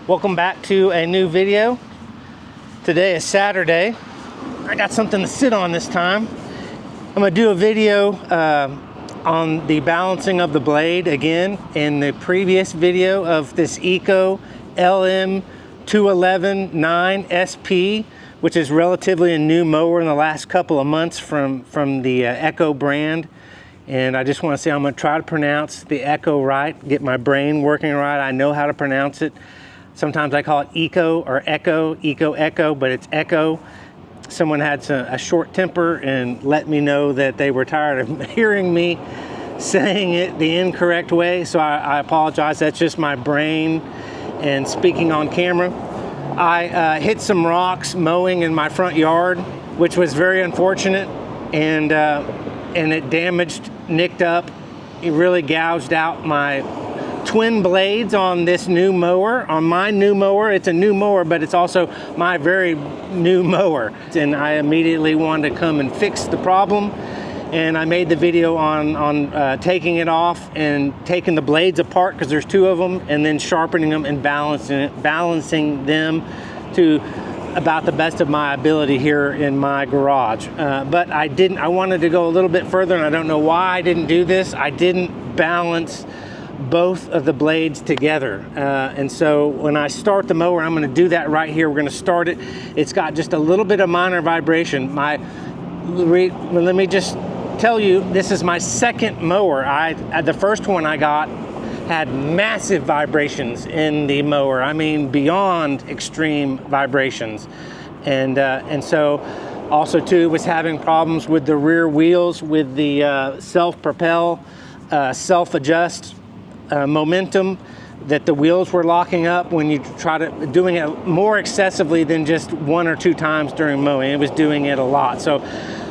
Welcome back to a new video. Today is Saturday. I got something to sit on this time. I'm gonna do a video on the balancing of the blade again. In the previous video of this ECO LM211-9 SP, which is relatively a new mower in the last couple of months from the Echo brand. And I just want to say I'm going to try to pronounce the Echo right, get my brain working right. I know how to pronounce it. Sometimes I call it Eco or Echo, Echo, but it's Echo. Someone had a short temper and let me know that they were tired of hearing me saying it the incorrect way. So I apologize. That's just my brain and speaking on camera. I hit some rocks mowing in my front yard, which was very unfortunate, and it damaged, nicked up. It really gouged out my twin blades on this new mower, on my new mower. It's a new mower, but it's also my very new mower. And I immediately wanted to come and fix the problem. And I made the video on taking it off and taking the blades apart, because there's two of them, and then sharpening them and balancing them to about the best of my ability here in my garage. But I wanted to go a little bit further, and I don't know why I didn't do this. I didn't balance both of the blades together. And so when I start the mower, I'm gonna do that right here. We're gonna start it. It's got just a little bit of minor vibration. Let me just tell you, this is my second mower. The first one I got had massive vibrations in the mower. I mean, beyond extreme vibrations. And so also too was having problems with the rear wheels, with the self-propel, self-adjust momentum, that the wheels were locking up when you try to doing it more excessively than just one or two times during mowing. It was doing it a lot. So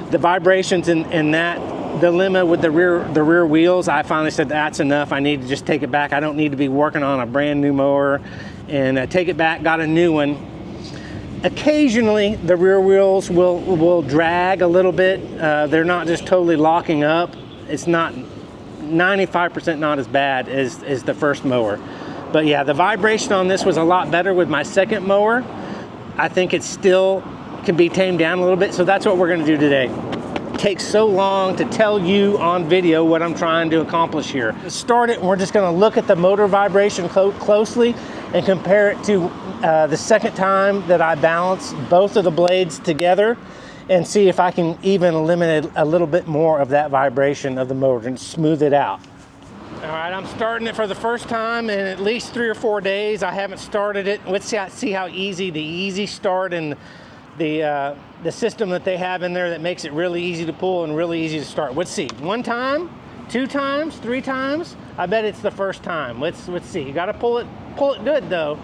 the vibrations in that dilemma with the rear wheels, I finally said that's enough. I need to just take it back. I don't need to be working on a brand new mower, and take it back. Got a new one. Occasionally the rear wheels will drag a little bit. They're not just totally locking up. It's not 95% not as bad as the first mower. But yeah, the vibration on this was a lot better with my second mower. I think it still can be tamed down a little bit, so that's what we're going to do today. It takes so long to tell you on video what I'm trying to accomplish here. To start it, we're just going to look at the motor vibration closely and compare it to the second time that I balanced both of the blades together, and see if I can even eliminate a little bit more of that vibration of the motor and smooth it out. All right, I'm starting it for the first time in at least 3 or 4 days. I haven't started it. Let's see how easy the easy start and the system that they have in there that makes it really easy to pull and really easy to start. Let's see, 1 time, 2 times, 3 times. I bet it's the first time. Let's see. You got to pull it good though.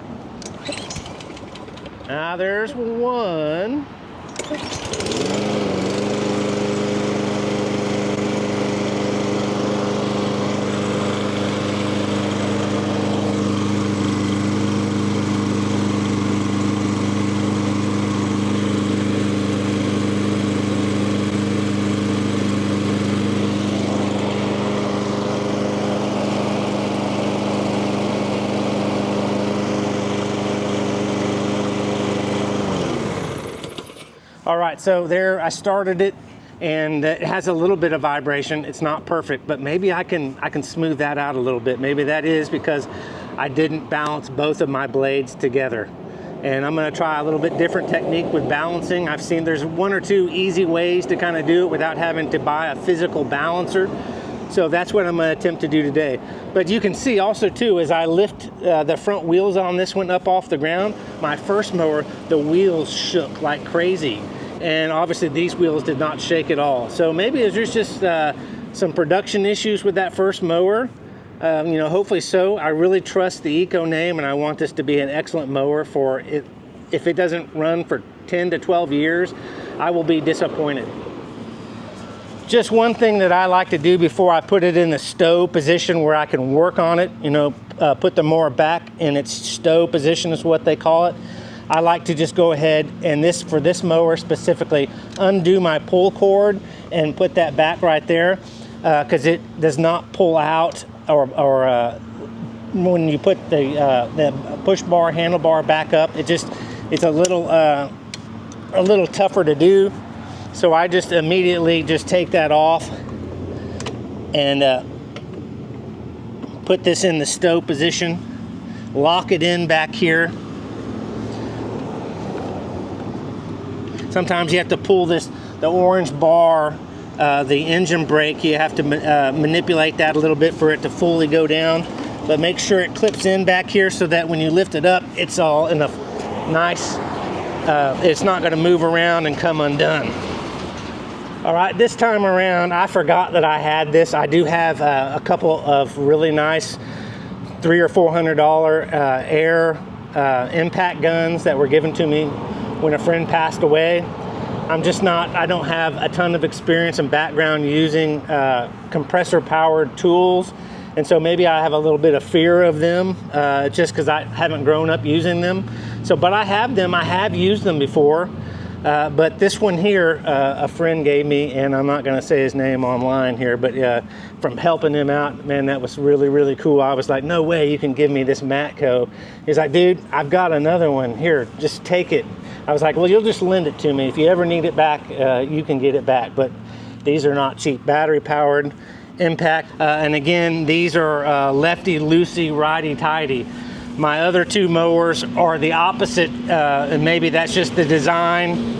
Now there's 1. All right, so there I started it, and it has a little bit of vibration. It's not perfect, but maybe I can smooth that out a little bit. Maybe that is because I didn't balance both of my blades together. And I'm gonna try a little bit different technique with balancing. I've seen there's 1 or 2 easy ways to kind of do it without having to buy a physical balancer. So that's what I'm gonna attempt to do today. But you can see also too, as I lift the front wheels on this one up off the ground, my first mower, the wheels shook like crazy. And obviously these wheels did not shake at all. So maybe there's just some production issues with that first mower. You know, hopefully so. I really trust the Eco name, and I want this to be an excellent mower for it. If it doesn't run for 10 to 12 years, I will be disappointed. Just one thing that I like to do before I put it in the stow position where I can work on it, you know, put the mower back in its stow position is what they call it. I like to just go ahead and for this mower specifically, undo my pull cord and put that back right there, because it does not pull out or when you put the push bar handlebar back up, it's a little tougher to do. So I just immediately just take that off and put this in the stow position, lock it in back here. Sometimes you have to pull the orange bar, the engine brake, you have to manipulate that a little bit for it to fully go down. But make sure it clips in back here so that when you lift it up, it's all in a nice, it's not going to move around and come undone. All right, this time around, I forgot that I had this. I do have a couple of really nice $300 or $400 air impact guns that were given to me when a friend passed away. I don't have a ton of experience and background using compressor powered tools. And so maybe I have a little bit of fear of them just because I haven't grown up using them. But I have them, I have used them before. But this one here, a friend gave me, and I'm not going to say his name online here, but from helping him out, man, that was really, really cool. I was like, no way you can give me this Matco. He's like, dude, I've got another one. Here, just take it. I was like, well, you'll just lend it to me. If you ever need it back, you can get it back. But these are not cheap. Battery powered impact. And again, these are lefty-loosey, righty-tighty. My other two mowers are the opposite, and maybe that's just the design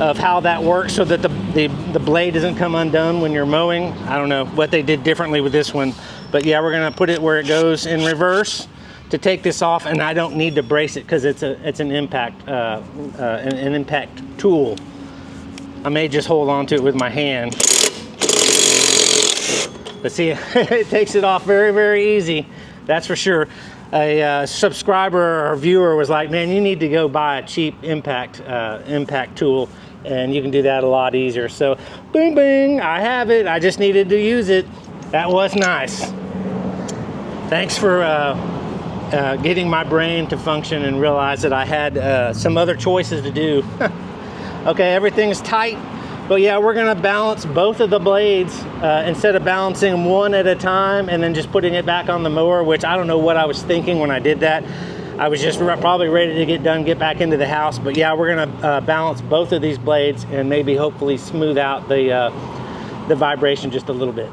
of how that works so that the blade doesn't come undone when you're mowing. I don't know what they did differently with this one. But yeah, we're gonna put it where it goes in reverse to take this off, and I don't need to brace it because it's an impact tool. I may just hold on to it with my hand. But see, it takes it off very, very easy. That's for sure. A subscriber or viewer was like, man, you need to go buy a cheap impact tool, and you can do that a lot easier. So boom, bing, I have it. I just needed to use it. That was nice. Thanks for getting my brain to function and realize that I had some other choices to do. Okay, everything's tight. But yeah, we're gonna balance both of the blades instead of balancing one at a time and then just putting it back on the mower, which I don't know what I was thinking when I did that. I was just probably ready to get done, get back into the house. But yeah, we're gonna balance both of these blades and maybe hopefully smooth out the vibration just a little bit.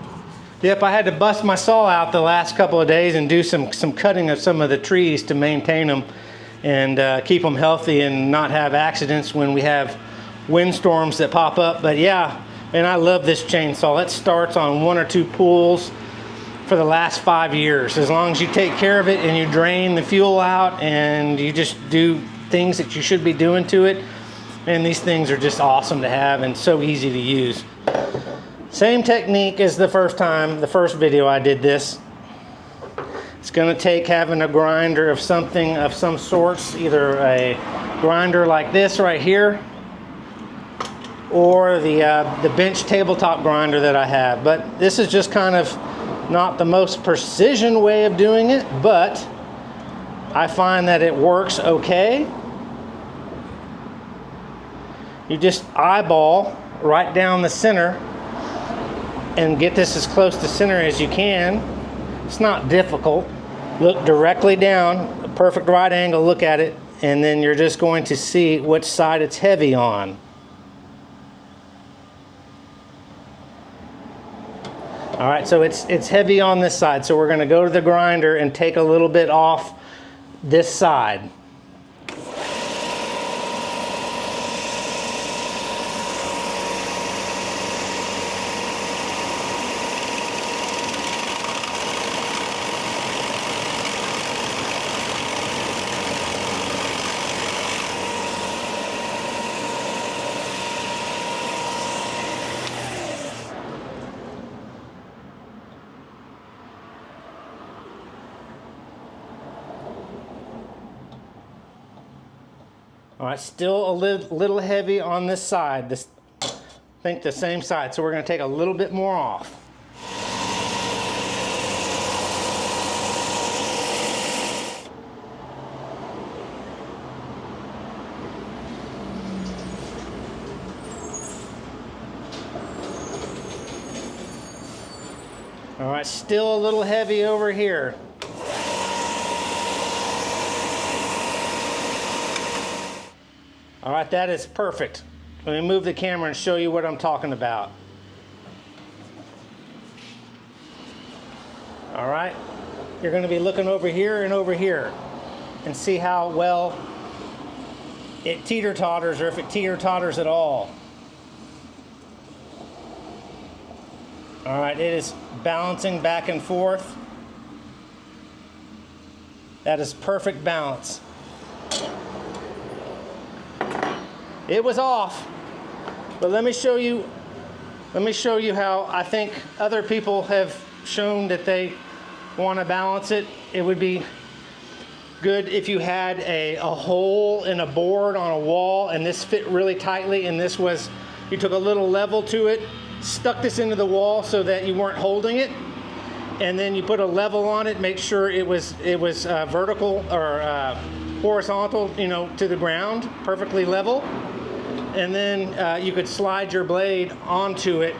Yep, I had to bust my saw out the last couple of days and do some cutting of some of the trees to maintain them and keep them healthy and not have accidents when we have windstorms that pop up. But yeah, and I love this chainsaw. It starts on 1 or 2 pulls for the last 5 years. As long as you take care of it and you drain the fuel out and you just do things that you should be doing to it, and these things are just awesome to have and so easy to use. Same technique as the first video I did this. It's going to take having a grinder of some sorts, either a grinder like this right here, or the bench tabletop grinder that I have. But this is just kind of not the most precision way of doing it, but I find that it works okay. You just eyeball right down the center and get this as close to center as you can. It's not difficult. Look directly down, a perfect right angle, look at it, and then you're just going to see which side it's heavy on. All right, so it's heavy on this side, so we're going to go to the grinder and take a little bit off this side. All right, still a little heavy on this side. I think the same side. So we're going to take a little bit more off. All right, still a little heavy over here. All right, that is perfect. Let me move the camera and show you what I'm talking about. All right, you're going to be looking over here and see how well it teeter-totters, or if it teeter-totters at all. All right, it is balancing back and forth. That is perfect balance. It was off, but let me show you how I think other people have shown that they want to balance it. It would be good if you had a hole in a board on a wall and this fit really tightly, and this was, you took a little level to it, stuck this into the wall so that you weren't holding it, and then you put a level on it, make sure it was vertical or horizontal, you know, to the ground, perfectly level, and then you could slide your blade onto it.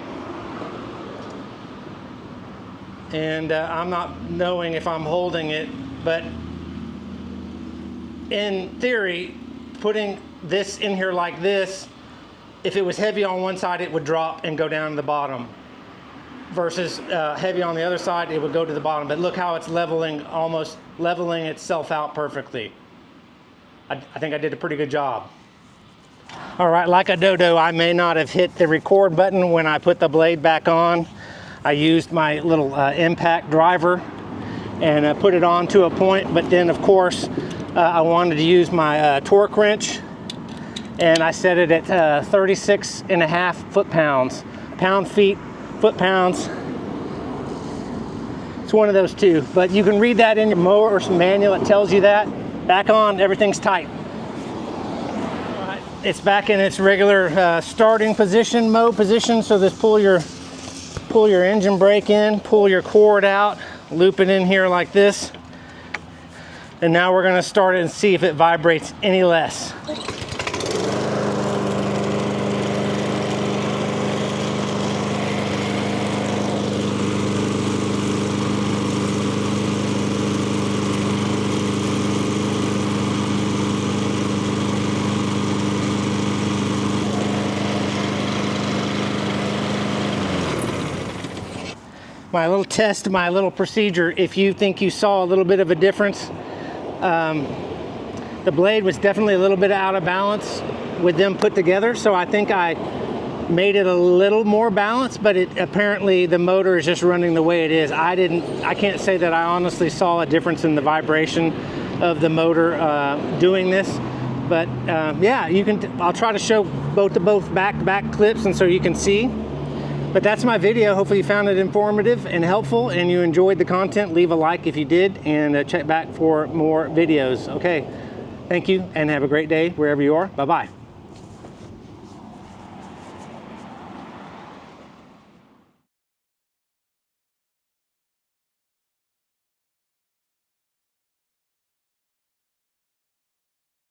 And I'm not knowing if I'm holding it, but in theory, putting this in here like this, if it was heavy on one side, it would drop and go down to the bottom. Versus heavy on the other side, it would go to the bottom. But look how it's leveling, almost leveling itself out perfectly. I think I did a pretty good job. All right, like a dodo, I may not have hit the record button when I put the blade back on. I used my little impact driver and put it on to a point, but then of course I wanted to use my torque wrench, and I set it at 36.5 foot-pounds. Pound-feet, foot-pounds. It's one of those two, but you can read that in your mower manual. It tells you that. Back on, everything's tight. All right, it's back in its regular starting position, mode position, so just pull your engine brake in, pull your cord out, loop it in here like this. And now we're gonna start it and see if it vibrates any less. My little test, my little procedure, if you think you saw a little bit of a difference, the blade was definitely a little bit out of balance with them put together, so I think I made it a little more balanced, but apparently the motor is just running the way it is. I can't say that I honestly saw a difference in the vibration of the motor doing this, but yeah, I'll try to show both back clips, and so you can see. But that's my video. Hopefully you found it informative and helpful and you enjoyed the content. Leave a like if you did, and check back for more videos. Okay, thank you and have a great day wherever you are. Bye-bye.